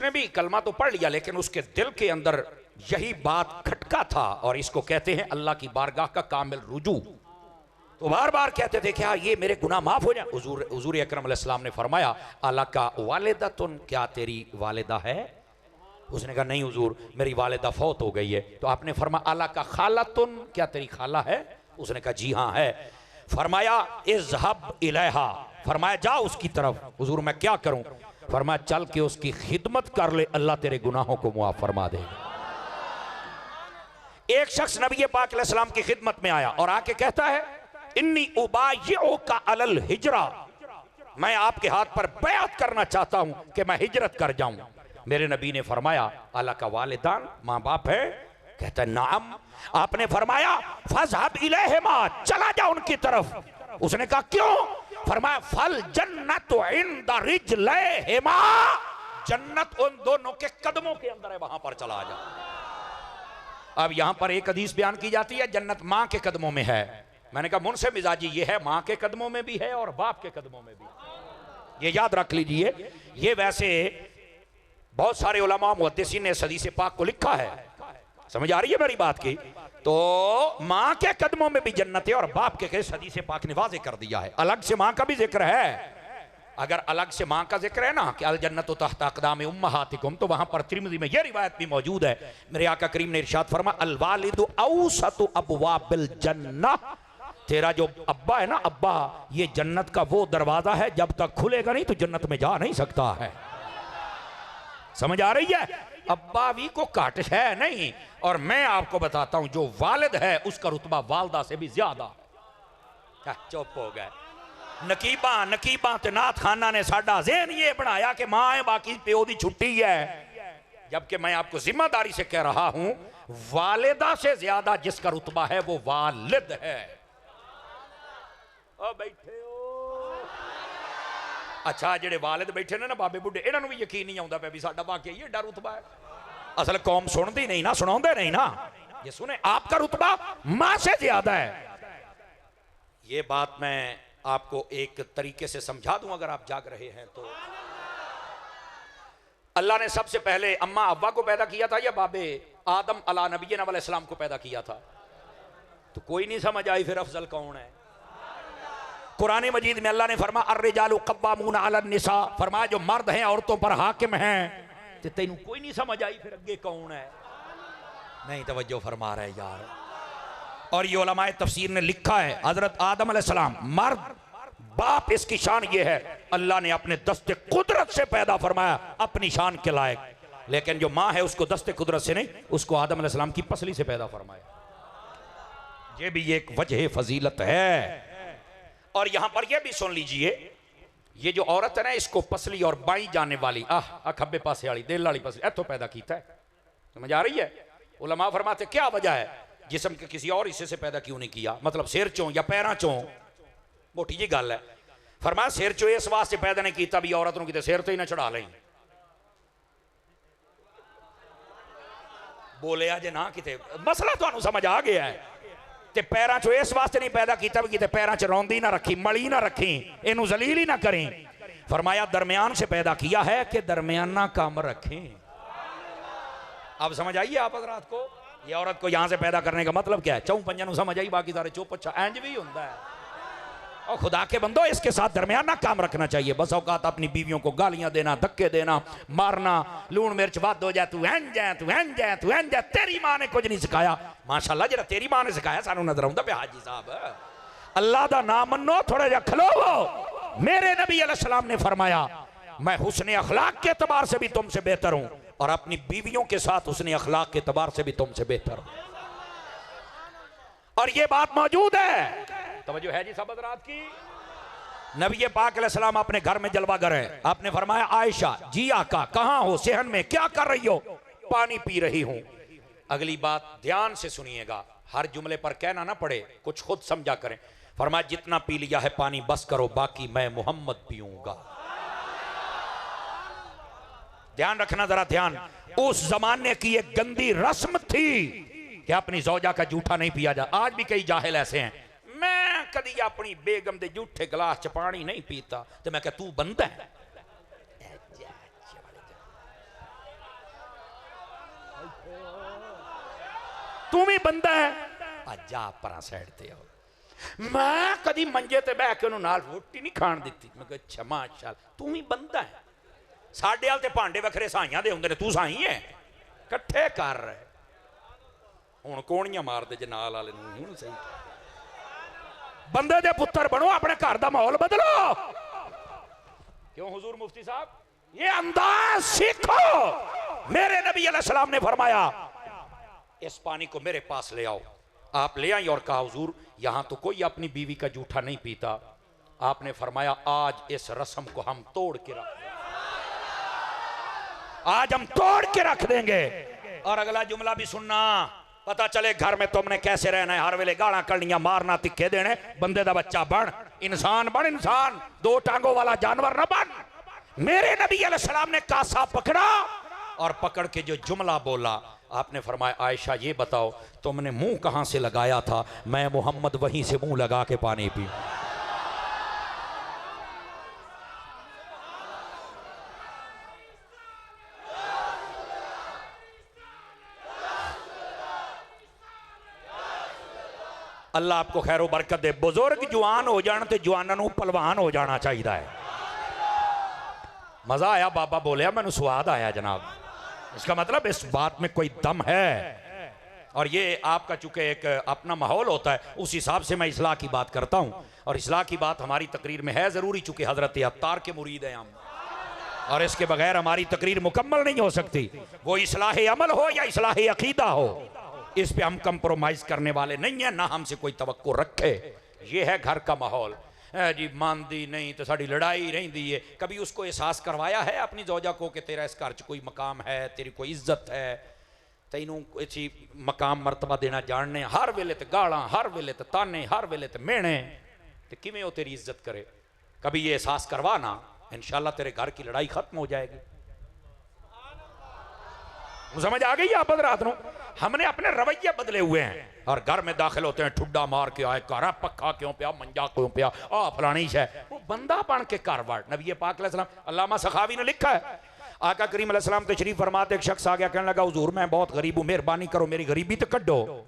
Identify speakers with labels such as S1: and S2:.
S1: उसने भी कलमा तो पढ़ लिया, लेकिन उसके दिल के अंदर यही बात खटका था, और इसको कहते हैं अल्लाह की बारगाह का कामिल रुजू। तो बार बार कहते थे क्या ये मेरे गुनाह माफ हो जाए। हुजूर अकरम अलैहिस्सलाम ने फरमाया अला का वालिदतुन, क्या तेरी वालिदा है? उसने कहा नहीं हुजूर, मेरी वालिदा फौत हो गई है। तो आपने फरमाया अला का खालतुन, क्या तेरी खाला है? उसने कहा जी हाँ है। फरमाया इज़हब इलैहा, फरमाया जा उसकी तरफ। हुजूर मैं क्या करूं? फरमाया चल के उसकी खिदमत कर ले, अल्लाह तेरे गुनाहों को मुआफ फरमा देगा। एक शख्स नबी पाक अलैहिस्सलाम की खिदमत में आया और आके कहता है इन्नी उबायिउका अलल हिजरा, मैं आपके हाथ पर बैअत करना चाहता हूं कि मैं हिजरत कर जाऊं। मेरे नबी ने फरमाया अला का वालिदान, माँ बाप है? कहता है नाम। आपने फरमाया फज़हब इलैहिमा, चला जा उनकी तरफ। उसने कहा क्यों? फरमाया फल जन्नत इंद रिजलैहिमा, जन्नत उन दोनों के कदमों के अंदर है, वहां पर चला जा। अब यहां पर एक हदीस बयान की जाती है जन्नत मां के कदमों में है। मैंने कहा मुनसे मिजाजी ये है मां के कदमों में भी है और बाप के कदमों में भी, ये याद रख लीजिए। ये वैसे बहुत सारे उलमा मुहद्दिसीन ने हदीस पाक को लिखा है, समझ आ रही है मेरी बात की? तो मां के कदमों में भी जन्नत है और बाप के हदीस पाक ने वाज़ेह कर दिया है। अलग से मां का भी जिक्र है। अगर अलग से मां का जिक्र है ना कि अल जन्नत तहत अक़दाम उम्महातिकुम, तो वहां पर तिरमिज़ी में यह रिवायत भी मौजूद है। मेरे आका करीम ने इरशाद फरमाया अल वालिदु औसतु अबवाबिल जन्नह, तेरा जो अब्बा है ना, अब्बा ये जन्नत का वो दरवाजा है, जब तक खुलेगा नहीं तो जन्नत में जा नहीं सकता है। समझ आ रही है? अब्बा भी को काट है नहीं। और मैं आपको बताता हूं जो वालिद है उसका रुतबा वालदा से भी ज्यादा। चुप हो गए। नकीबा ते नाथ खाना ने साडा ज़हन ये बनाया कि मां है बाकी प्यो दी छुट्टी है, जबकि मैं आपको जिम्मेदारी से कह रहा हूं वालिदा से ज्यादा जिसका रुतबा है वो वालिद है। बैठे हो अच्छा, जेडे वालिद बैठे ने ना बाबे बुढ़े, इन्हों भी यकीन नहीं आता भी साडा वाकई ये डर रुतबा है। असल कौम सुनती नहीं ना, सुनाते नहीं ना। ये सुने आपका रुतबा मां से ज्यादा है। ये बात मैं आपको एक तरीके से समझा दूं अगर आप जाग रहे हैं तो। अल्लाह ने सबसे पहले अम्मा अब्बा को पैदा किया था या बाबे आदम अला नबी अलैहिस्सलाम को पैदा किया था? तो कोई नहीं समझ आई फिर अफजल कौन है। कुरान मजीद में अल्लाह ने फरमाया अर्रिजालु कव्वामूना अलन निसा, फरमाया जो मर्द हैं औरतों पर हाकिम हैं। तो तेनू कोई नहीं समझ आई फिर अगे कौन है? नहीं तवज्जो फरमा रहे यार। और ये उलमाए तफसीर ने लिखा है हजरत आदम अलैहिस्सलाम मर्द बाप, इसकी शान ये है अल्लाह ने अपने दस्ते कुदरत से पैदा फरमाया अपनी शान के लायक। लेकिन जो माँ है उसको दस्ते कुदरत से नहीं, उसको आदम अलैहिस्सलाम की पसली से पैदा फरमाया। ये भी एक वजह फजीलत है। और यहां पर यह भी सुन लीजिए, ये जो औरत है ना इसको पसली और बाई जाने वाली खब्बे पासे वाली दिल वाली पसली इथों पैदा किया है। समझ आ रही है? उलमा फरमाते क्या वजह है जिस्म के किसी और हिस्से से पैदा क्यों नहीं किया, मतलब सिर चों या पैरों चों? मोटी जी गल है। फरमाया सिर चों इस वास्ते पैदा नहीं किया भी औरत नूं किते सिर तो ही ना चढ़ा लें। बोलिया जे ना किते मसला तुहानूं समझ आ गया है। ते पैरों चो इस वास्ते नहीं पैदा किया भी किते पैरों च रौंदी ना रखी, मली ना रखी, इनू जलील ही ना करें। फरमाया दरमियान से पैदा किया है कि दरमियाना काम रखें। अब समझ आइए आप हज़रात को, ये औरत को यहां से पैदा करने का मतलब क्या है? चौं पंजां समझ आई, बाकी सारे चुप। अच्छा इंज भी होता है। और खुदा के बंदो इसके साथ दरमियाना काम रखना चाहिए। बस औकात अपनी बीवियों को गालियां देना, धक्के देना, मारना, लून मिर्च बद हो जाए, तू इंज है, तू इंज है, तू इंज है, तेरी मां ने कुछ नहीं सिखाया। माशाल्लाह जरा तेरी मां ने सिखाया सानू नजर आउंदा पिया हाजी साहब। अल्लाह दा नाम मनो, थोड़ा जा खलोवो। मेरे नबी अलैहिस्सलाम ने फरमाया मैं हुस्न अखलाक के एतबार से भी तुमसे बेहतर हूं और अपनी बीवियों के साथ हुस्न अखलाक के एतबार से भी तुमसे बेहतर हूं। और ये बात मौजूद है, तवज्जो है जी सब हज़रात की। नबी पाक अलैहिस्सलाम अपने घर में जलवागर है। आपने फरमाया आयशा जी आका कहां हो, सेहन में, क्या कर रही हो? पानी पी रही हूं। अगली बात ध्यान से सुनिएगा, हर जुमले पर कहना ना पड़े, कुछ खुद समझा करें। फरमाया जितना पी लिया है पानी बस करो, बाकी मैं मोहम्मद पीऊंगा। ध्यान रखना जरा ध्यान। उस जमाने की एक गंदी रस्म थी कि अपनी जौजा का जूठा नहीं पिया जा। आज भी कई जाहिल ऐसे हैं, मैं कदी अपनी बेगम दे जूठे गिलास च पानी नहीं पीता। तो मैं कह तू बंदा है, तू भी बंदा है जा परा साइड ते हो मैं कदी मंजे ते बह के नाल रोटी नहीं खाण दित्ती मैं कहा अच्छा माशाअल्लाह तू भी बंदा है साडे वाल ते भांडे वखरे साइयां दे हुंदे ने तू साई है इकट्ठे कर हुण कोणियां मार दे जे नाल वाले नूं हुण सही बंदे दे पुत्तर बनो अपने घर दा माहौल बदलो क्यों हुजूर मुफ्ती साहब ये अंदाज सीखो मेरे नबी अलैहि सलाम ने फरमाया इस पानी को मेरे पास ले आओ आप ले आई और कहा हुजूर यहां तो कोई अपनी बीवी का जूठा नहीं पीता आपने फरमाया आज इस रस्म को हम तोड़ के रख आज हम तोड़ के रख देंगे और अगला जुमला भी सुनना पता चले घर में तुमने कैसे रहना है हर वेले गाला कड़नियां मारना तिखे देने बंदे दा बच्चा बन इंसान दो टांगों वाला जानवर न बन मेरे नबी अलैहि सलाम ने कासा पकड़ा और पकड़ के जो जुमला बोला आपने फरमाया आयशा ये बताओ तुमने मुंह कहां से लगाया था मैं मोहम्मद वहीं से मुंह लगा के पानी पी अल्लाह आपको खैरो बरकत दे बुजुर्ग जवान हो जान ते जवानों नूं पहलवान हो जाना चाहिए है मजा आया बाबा बोलिया मैनू स्वाद आया जनाब इसका मतलब इस बात में कोई दम है और ये आपका चूंकि एक अपना माहौल होता है उस हिसाब से मैं इस्लाह की बात करता हूं और इस्लाह की बात हमारी तकरीर में है जरूरी चूंकि हजरत अत्तार के मुरीद हैं हम और इसके बगैर हमारी तकरीर मुकम्मल नहीं हो सकती वो इस्लाह अमल हो या इस्लाह अकीदा हो इस पे हम कंप्रोमाइज करने वाले नहीं है ना हमसे कोई तवक्को रखे ये है घर का माहौल जी मानदी नहीं तो साड़ी लड़ाई रही है कभी उसको एहसास करवाया है अपनी जोजा को कि तेरा इस घर च कोई मकाम है तेरी कोई इज्जत है तैनू इसी मकाम मरतबा देना जानने हर वेले ते गालां हर वेले ते ताने हर वेले ते मेहने ते किवें वो तेरी इज्जत करे कभी ये एहसास करवाना इंशाल्लाह तेरे घर की लड़ाई खत्म हो जाएगी समझ आ गई आप रात को हमने अपने रवैये बदले हुए हैं और घर में दाखिल होते हैं ठुड्डा मार के आए घर पक्का क्यों पिया मंजा क्यों पिया फलानी है वो बंदा बन के घर वाड़ नबी पाक अलैहिस्सलाम अल्लामा सखावी ने लिखा है आका करीम अलैहिस्सलाम तशरीफ फरमाते एक शख्स आ गया कहने लगा हुजूर मैं बहुत गरीब हूं मेहरबानी करो मेरी गरीबी तो कड्डो